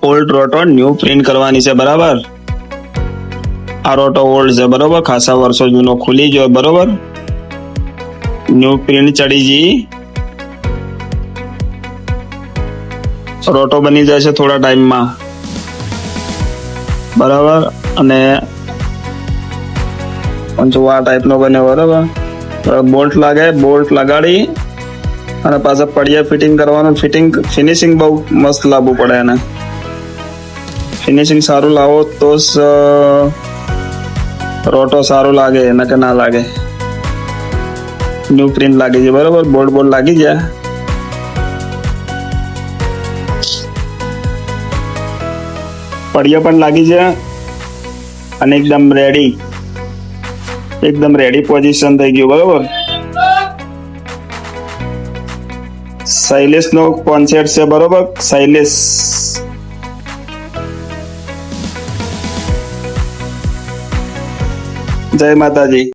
Old રોટો new print કરવાની છે, બરાબર. આ રોટો ઓલ્ડ છે, બરોબર, ખાસા વર્ષો જૂનો ખુલી ગયો, બરોબર. ન્યુ પ્રિન્ટ ચડી જી, રોટો બની જશે થોડા ટાઈમમાં, બરાબર. અને જો આ ટાઈપનો બને, બરાબર. બોલ્ટ લાગે, બોલ્ટ લગાડી અને પાછા પડિયા ફિટિંગ કરવાનું. ફિનિશિંગ બહુ મસ્ત લાવવું પડે એને. ફિનિશિંગ સારું લાવો તો રોટો સારું લાગે, નકે ના લાગે. ન્યુ પ્રિન્ટ લાગી જાય, બરોબર. બોલ્ટ લાગી જાય. પડિયા પણ લાગી જાય અને એકદમ રેડી પોઝિશન થઈ ગયું, બરોબર. શૈલેષ નો કોન્સેપ્ટ છે, બરોબર. શૈલેષ જય માતાજી.